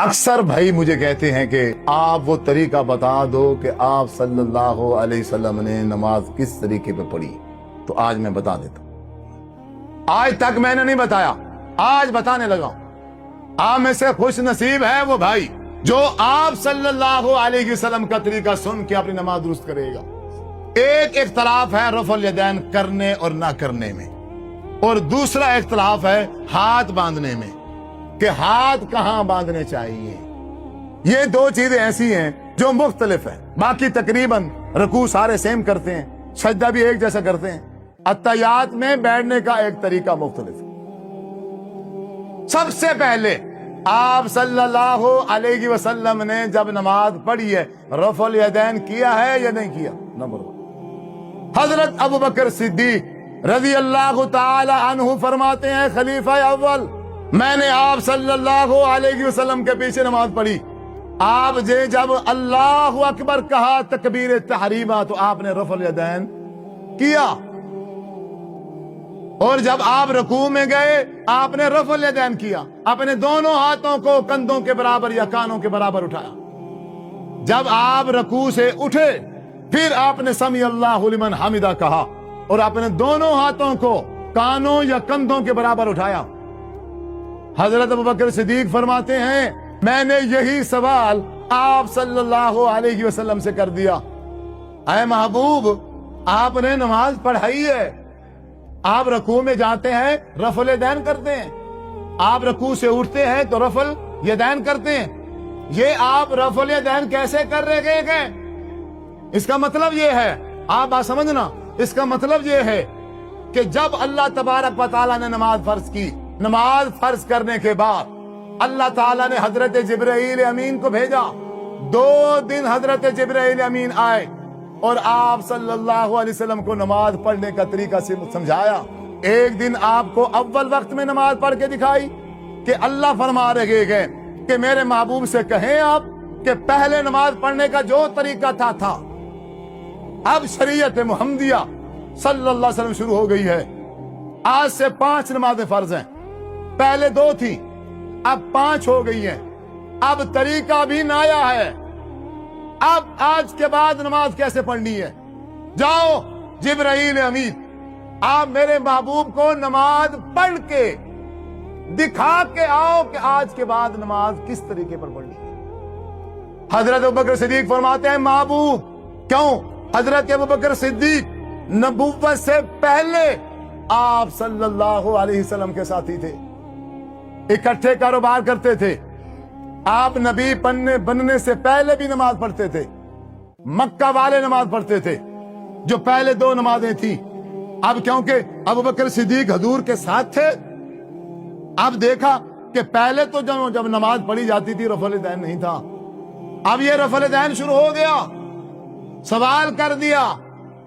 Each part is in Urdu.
اکثر بھائی مجھے کہتے ہیں کہ آپ وہ طریقہ بتا دو کہ آپ صلی اللہ علیہ وسلم نے نماز کس طریقے پہ پڑھی. تو آج میں بتا دیتا ہوں. آج تک میں نے نہیں بتایا, آج بتانے لگا ہوں. آپ میں سے خوش نصیب ہے وہ بھائی جو آپ صلی اللہ علیہ وسلم کا طریقہ سن کے اپنی نماز درست کرے گا. ایک اختلاف ہے رفع الیدین کرنے اور نہ کرنے میں, اور دوسرا اختلاف ہے ہاتھ باندھنے میں کہ ہاتھ کہاں باندھنے چاہیے. یہ دو چیزیں ایسی ہیں جو مختلف ہیں. باقی تقریباً رکوع سارے سیم کرتے ہیں, سجدہ بھی ایک جیسا کرتے ہیں. اتحیات میں بیٹھنے کا ایک طریقہ مختلف ہے. سب سے پہلے آپ صلی اللہ علیہ وسلم نے جب نماز پڑھی ہے رفع الیدین کیا ہے یا نہیں کیا؟ نمبر 1. حضرت ابوبکر صدیق رضی اللہ تعالی عنہ فرماتے ہیں خلیفہ اول, میں نے آپ صلی اللہ علیہ وسلم کے پیچھے نماز پڑھی. آپ نے جب اللہ اکبر کہا تکبیر تحریمہ تو آپ نے رفع الیدین کیا, اور جب آپ رکوع میں گئے آپ نے رفع الیدین کیا. اپنے دونوں ہاتھوں کو کندھوں کے برابر یا کانوں کے برابر اٹھایا. جب آپ رکوع سے اٹھے پھر آپ نے سمی اللہ لمن حمدہ کہا اور اپنے دونوں ہاتھوں کو کانوں یا کندھوں کے برابر اٹھایا. حضرت ابوبکر صدیق فرماتے ہیں میں نے یہی سوال آپ صلی اللہ علیہ وسلم سے کر دیا, اے محبوب آپ نے نماز پڑھائی ہے, آپ رکوع میں جاتے ہیں رفع الیدین کرتے ہیں, آپ رکوع سے اٹھتے ہیں تو رفع الیدین کرتے ہیں, یہ آپ رفع الیدین کیسے کر رہے ہیں؟ اس کا مطلب یہ ہے, آپ بات سمجھنا, اس کا مطلب یہ ہے کہ جب اللہ تبارک و تعالیٰ نے نماز فرض کی, نماز فرض کرنے کے بعد اللہ تعالیٰ نے حضرت جبرائیل امین کو بھیجا. 2 دن حضرت جبرائیل امین آئے اور آپ صلی اللہ علیہ وسلم کو نماز پڑھنے کا طریقہ سمجھایا. ایک دن آپ کو اول وقت میں نماز پڑھ کے دکھائی کہ اللہ فرما رہے گئے کہ میرے محبوب سے کہیں آپ کہ پہلے نماز پڑھنے کا جو طریقہ تھا اب شریعت محمدیہ صلی اللہ علیہ وسلم شروع ہو گئی ہے. آج سے 5 نمازیں فرض ہیں, پہلے 2 تھی اب 5 ہو گئی ہیں. اب طریقہ بھی نیا ہے. اب آج کے بعد نماز کیسے پڑھنی ہے؟ جاؤ جبرائیل امین آپ میرے محبوب کو نماز پڑھ کے دکھا کے آؤ کہ آج کے بعد نماز کس طریقے پر پڑھنی ہے. حضرت ابوبکر صدیق فرماتے ہیں محبوب کیوں؟ حضرت ابوبکر صدیق نبوت سے پہلے آپ صلی اللہ علیہ وسلم کے ساتھی تھے, اکٹھے کاروبار کرتے تھے. آپ نبی بننے سے پہلے بھی نماز پڑھتے تھے. مکہ والے نماز پڑھتے تھے جو پہلے 2 نمازیں تھی. اب کیونکہ ابوبکر صدیق حضور کے ساتھ تھے, اب دیکھا کہ پہلے تو جب نماز پڑھی جاتی تھی رفع الیدین نہیں تھا, اب یہ رفع الیدین شروع ہو گیا. سوال کر دیا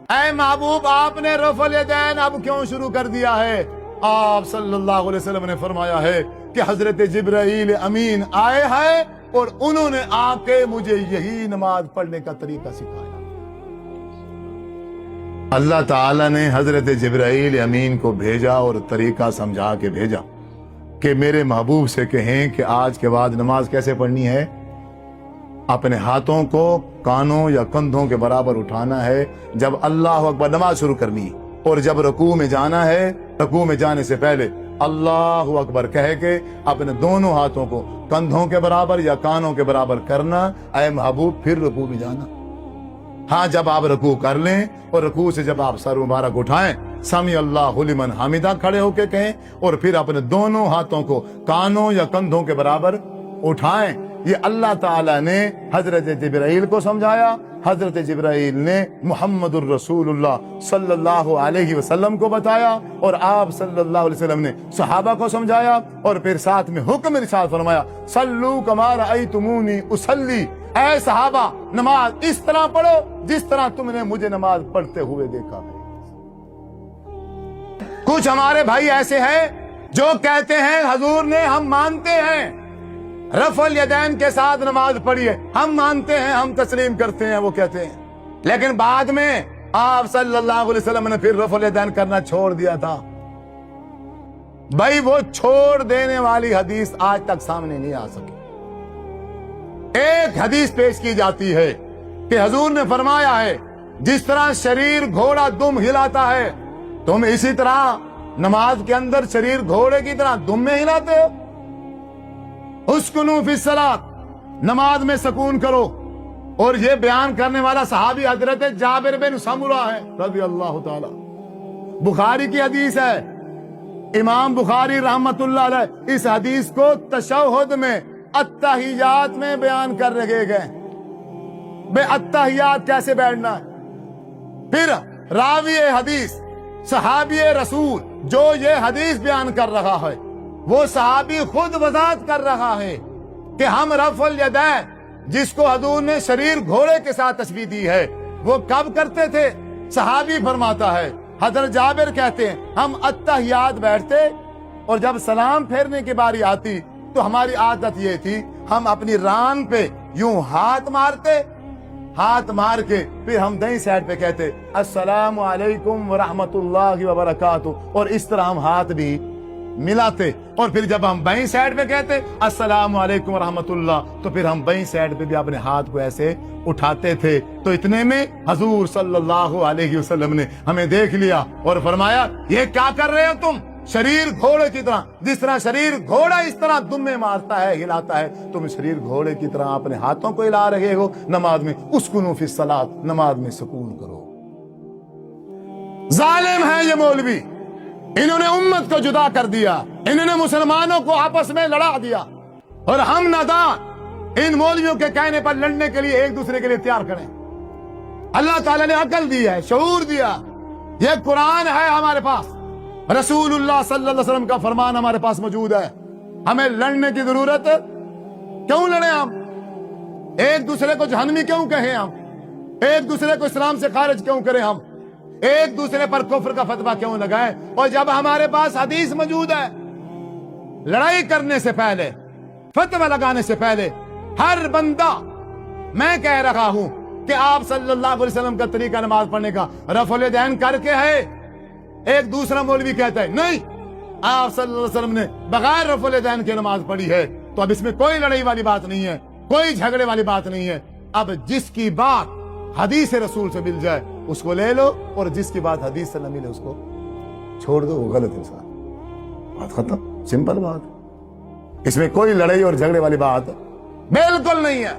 اے محبوب آپ نے رفع الیدین اب کیوں شروع کر دیا ہے؟ آپ صلی اللہ علیہ وسلم نے فرمایا ہے کہ حضرت جبرائیل امین آئے ہیں اور انہوں نے آ کے مجھے یہی نماز پڑھنے کا طریقہ سکھایا. اللہ تعالیٰ نے حضرت جبرائیل امین کو بھیجا اور طریقہ سمجھا کے بھیجا کہ میرے محبوب سے کہیں کہ آج کے بعد نماز کیسے پڑھنی ہے. اپنے ہاتھوں کو کانوں یا کندھوں کے برابر اٹھانا ہے جب اللہ اکبر نماز شروع کرنی ہے, اور جب رکوع میں جانا ہے رکوع میں جانے سے پہلے اللہ اکبر کہہ کے اپنے دونوں ہاتھوں کو کندھوں کے برابر یا کانوں کے برابر کرنا. اے محبوب پھر رکوع میں جانا. ہاں جب آپ رکوع کر لیں اور رکوع سے جب آپ سر مبارک اٹھائیں سمی اللہ لمن حمدہ کھڑے ہو کے کہیں اور پھر اپنے دونوں ہاتھوں کو کانوں یا کندھوں کے برابر اٹھائیں. یہ اللہ تعالیٰ نے حضرت جبرائیل کو سمجھایا. حضرت جبرائیل نے محمد الرسول اللہ صلی اللہ علیہ وسلم کو بتایا اور آپ صلی اللہ علیہ وسلم نے صحابہ کو سمجھایا اور پھر ساتھ میں حکم ارشاد فرمایا صلو کما رأیتمونی اصلی, اے صحابہ نماز اس طرح پڑھو جس طرح تم نے مجھے نماز پڑھتے ہوئے دیکھا ہے. کچھ ہمارے بھائی ایسے ہیں جو کہتے ہیں حضور نے ہم مانتے ہیں رفع الیدین کے ساتھ نماز پڑھی ہے, ہم مانتے ہیں ہم تسلیم کرتے ہیں, وہ کہتے ہیں, لیکن بعد میں آپ صلی اللہ علیہ وسلم نے پھر رفع الیدین کرنا چھوڑ دیا تھا. بھائی وہ چھوڑ دینے والی حدیث آج تک سامنے نہیں آ سکی. ایک حدیث پیش کی جاتی ہے کہ حضور نے فرمایا ہے جس طرح شریر گھوڑا دم ہلاتا ہے تم اسی طرح نماز کے اندر شریر گھوڑے کی طرح دم میں ہلاتے ہو۔ اسکنوا فی الصلاۃ، نماز میں سکون کرو۔ اور یہ بیان کرنے والا صحابی حضرت جابر بن سمرہ ہے رضی اللہ تعالی، بخاری کی حدیث ہے۔ امام بخاری رحمت اللہ علیہ اس حدیث کو تشہد میں التحیات میں بیان کر رہے گئے، بے التحیات کیسے بیٹھنا ہے۔ پھر راوی حدیث صحابی رسول جو یہ حدیث بیان کر رہا ہے وہ صحابی خود وضاحت کر رہا ہے کہ ہم رفع الیدین جس کو حضور نے شریر گھوڑے کے ساتھ تشبیہ دی ہے وہ کب کرتے تھے؟ صحابی فرماتا ہے، حضرت جابر کہتے ہیں ہم التحیات بیٹھتے اور جب سلام پھیرنے کی باری آتی تو ہماری عادت یہ تھی ہم اپنی ران پہ یوں ہاتھ مارتے، ہاتھ مار کے پھر ہم دائیں سائڈ پہ کہتے السلام علیکم ورحمۃ اللہ وبرکاتہ، اور اس طرح ہم ہاتھ بھی ملاتے، اور پھر جب ہم بائیں سائڈ پہ کہتے السلام علیکم ورحمۃ اللہ تو پھر ہم بائیں سائڈ پہ بھی اپنے ہاتھ کو ایسے اٹھاتے تھے۔ تو اتنے میں حضور صلی اللہ علیہ وسلم نے ہمیں دیکھ لیا اور فرمایا یہ کیا کر رہے ہو تم؟ شریر گھوڑے کی طرح، جس طرح شریر گھوڑا اس طرح دمے مارتا ہے ہلاتا ہے تم شریر گھوڑے کی طرح اپنے ہاتھوں کو ہلا رہے ہو نماز میں۔ اسکنوا فی الصلاۃ، نماز میں سکون کرو۔ ظالم ہے یہ مولوی، انہوں نے امت کو جدا کر دیا، انہوں نے مسلمانوں کو آپس میں لڑا دیا، اور ہم نادان ان مولویوں کے کہنے پر لڑنے کے لیے ایک دوسرے کے لیے تیار کریں۔ اللہ تعالیٰ نے عقل دی ہے، شعور دیا، یہ قرآن ہے ہمارے پاس، رسول اللہ صلی اللہ علیہ وسلم کا فرمان ہمارے پاس موجود ہے، ہمیں لڑنے کی ضرورت کیوں لڑیں؟ ہم ایک دوسرے کو جہنمی کیوں کہیں؟ ہم ایک دوسرے کو اسلام سے خارج کیوں کریں؟ ہم ایک دوسرے پر کفر کا فتویٰ کیوں لگائیں؟ اور جب ہمارے پاس حدیث موجود ہے، لڑائی کرنے سے پہلے، فتویٰ لگانے سے پہلے ہر بندہ، میں کہہ رہا ہوں کہ آپ صلی اللہ علیہ وسلم کا طریقہ نماز پڑھنے کا رفع الیدین کر کے ہے۔ ایک دوسرا مولوی کہتا ہے نہیں آپ صلی اللہ علیہ وسلم نے بغیر رفع الیدین کے نماز پڑھی ہے، تو اب اس میں کوئی لڑائی والی بات نہیں ہے، کوئی جھگڑے والی بات نہیں ہے۔ اب جس کی بات حدیث رسول سے مل جائے اس کو لے لو، اور جس کی بات حدیث سے نہ ملے اس کو چھوڑ دو، وہ غلط انسان، بات ختم، سمپل بات، اس میں کوئی لڑائی اور جھگڑے والی بات بالکل نہیں ہے۔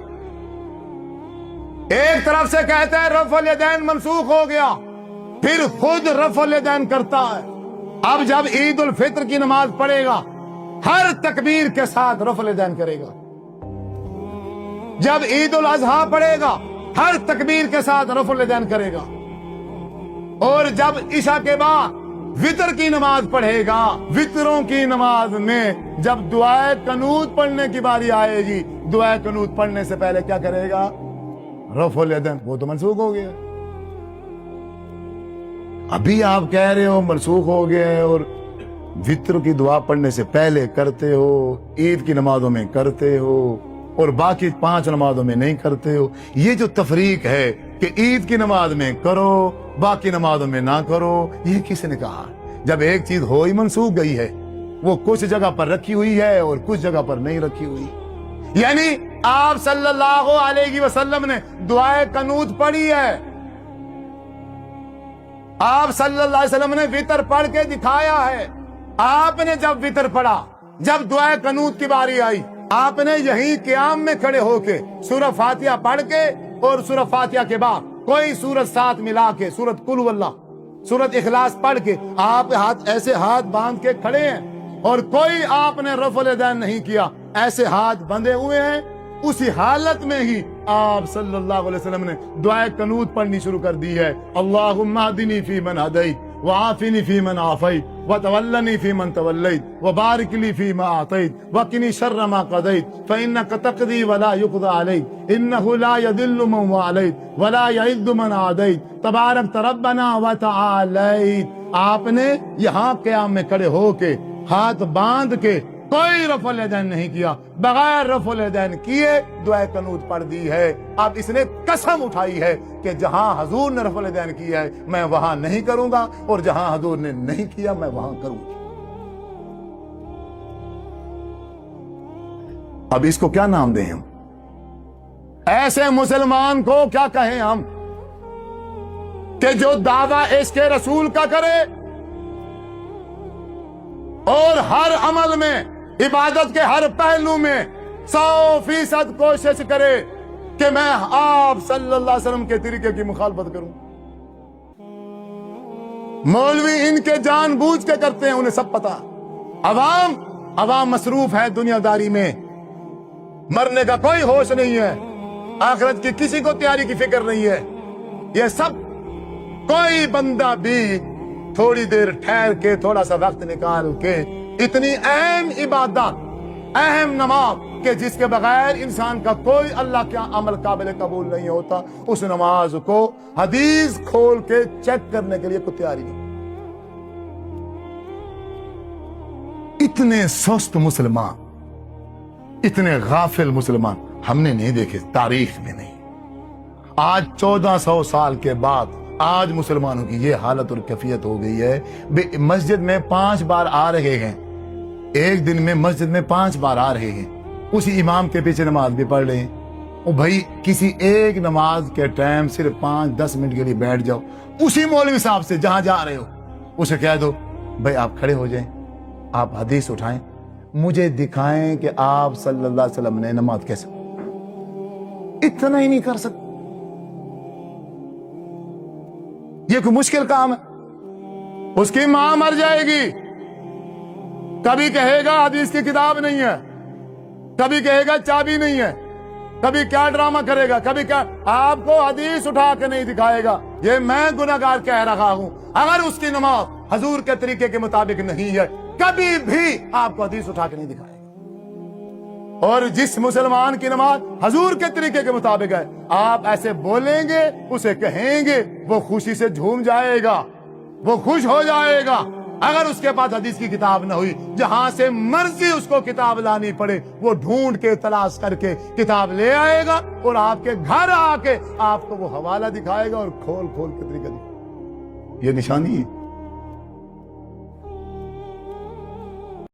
ایک طرف سے کہتا ہے رفع الیدین منسوخ ہو گیا، پھر خود رفع الیدین کرتا ہے۔ اب جب عید الفطر کی نماز پڑھے گا ہر تکبیر کے ساتھ رفع الیدین کرے گا، جب عید الاضحیٰ پڑھے گا ہر تکبیر کے ساتھ رفع الیدین کرے گا، اور جب عشاء کے بعد وطر کی نماز پڑھے گا، وطروں کی نماز میں جب دعائے قنوت پڑھنے کی باری آئے گی، دعائے قنوت پڑھنے سے پہلے کیا کرے گا؟ رفع الیدین۔ وہ تو منسوخ ہو گیا، ابھی آپ کہہ رہے ہو منسوخ ہو گیا ہے، اور وطر کی دعا پڑھنے سے پہلے کرتے ہو، عید کی نمازوں میں کرتے ہو، اور باقی 5 نمازوں میں نہیں کرتے ہو۔ یہ جو تفریق ہے کہ عید کی نماز میں کرو باقی نمازوں میں نہ کرو، یہ کس نے کہا؟ جب ایک چیز ہو ہی منسوخ گئی ہے، وہ کچھ جگہ پر رکھی ہوئی ہے اور کچھ جگہ پر نہیں رکھی ہوئی، یعنی آپ صلی اللہ علیہ وسلم نے دعائے قنوت پڑھی ہے، آپ صلی اللہ علیہ وسلم نے وطر پڑھ کے دکھایا ہے۔ آپ نے جب وطر پڑھا، جب دعائے قنوت کی باری آئی، آپ نے یہیں قیام میں کھڑے ہو کے سورہ فاتحہ پڑھ کے اور سورہ فاتحہ کے بعد کوئی سورت ساتھ ملا کے سورت قل واللہ، سورت اخلاص پڑھ کے آپ ایسے ہاتھ باندھ کے کھڑے ہیں، اور کوئی آپ نے رفع الیدین نہیں کیا، ایسے ہاتھ بندھے ہوئے ہیں۔ اسی حالت میں ہی آپ صلی اللہ علیہ وسلم نے دعائے قنوت پڑھنی شروع کر دی ہے۔ اللہم اہدنی فی من ہدیت وعافنی فی من عافیت وتولنی فی من تولیت وبارک لی فی ما اعطیت وقنی شر ما قضیت فانک تقضی ولا یقضی علیک انہ لا یذل من والیت ولا یعز من عادیت تبارک ربنا وتعالیت۔ آپ نے یہاں قیام میں کھڑے ہو کے ہاتھ باندھ کے کوئی رفع الیدین نہیں کیا، بغیر رفع الیدین کیے دعائے قنوت پڑھ دی ہے۔ اب اس نے قسم اٹھائی ہے کہ جہاں حضور نے رفع الیدین کیا ہے میں وہاں نہیں کروں گا، اور جہاں حضور نے نہیں کیا میں وہاں کروں گا۔ اب اس کو کیا نام دیں ہم؟ ایسے مسلمان کو کیا کہیں ہم کہ جو دعویٰ عشق رسول کا کرے اور ہر عمل میں عبادت کے ہر پہلو میں 100% کوشش کرے کہ میں آپ صلی اللہ علیہ وسلم کے طریقے کی مخالفت کروں. مولوی ان کے جان بوجھ کے کرتے ہیں، انہیں سب پتا. عوام مصروف ہے دنیا داری میں، مرنے کا کوئی ہوش نہیں ہے، آخرت کی کسی کو تیاری کی فکر نہیں ہے. یہ سب کوئی بندہ بھی تھوڑی دیر ٹھہر کے تھوڑا سا وقت نکال کے اتنی اہم عبادت، اہم نماز کہ جس کے بغیر انسان کا کوئی اللہ کا عمل قابل قبول نہیں ہوتا، اس نماز کو حدیث کھول کے چیک کرنے کے لیے کوئی تیاری نہیں. اتنے سست مسلمان، اتنے غافل مسلمان ہم نے نہیں دیکھے تاریخ میں نہیں. آج 1400 سال کے بعد آج مسلمانوں کی یہ حالت اور کیفیت ہو گئی ہے. مسجد میں 5 بار آ رہے ہیں، ایک دن میں مسجد میں 5 بار آ رہے ہیں، اسی امام کے پیچھے نماز بھی پڑھ رہے ہیں. او بھائی، کسی ایک نماز کے ٹائم صرف 5-10 منٹ کے لیے بیٹھ جاؤ، اسی مولوی صاحب سے جہاں جا رہے ہو اسے کہہ دو بھائی آپ کھڑے ہو جائیں، آپ حدیث اٹھائیں، مجھے دکھائیں کہ آپ صلی اللہ علیہ وسلم نے نماز کیسے. اتنا ہی نہیں کر سکتے. یہ کوئی مشکل کام ہے؟ اس کی ماں مر جائے گی، کبھی کہے گا حدیث کی کتاب نہیں ہے، کبھی کہے گا چابی نہیں ہے، کبھی کیا ڈرامہ کرے گا، کبھی کیا، آپ کو حدیث اٹھا کے نہیں دکھائے گا. یہ میں گناہگار کہہ رہا ہوں، اگر اس کی نماز حضور کے طریقے کے مطابق نہیں ہے کبھی بھی آپ کو حدیث اٹھا کے نہیں دکھائے گا. اور جس مسلمان کی نماز حضور کے طریقے کے مطابق ہے، آپ ایسے بولیں گے، اسے کہیں گے، وہ خوشی سے جھوم جائے گا، وہ خوش ہو جائے گا. اگر اس کے پاس حدیث کی کتاب نہ ہوئی، جہاں سے مرضی اس کو کتاب لانی پڑے وہ ڈھونڈ کے تلاش کر کے کتاب لے آئے گا اور آپ کے گھر آ کے آپ کو وہ حوالہ دکھائے گا اور کھول کھول کے طریقہ دکھائے گا. یہ نشانی ہے.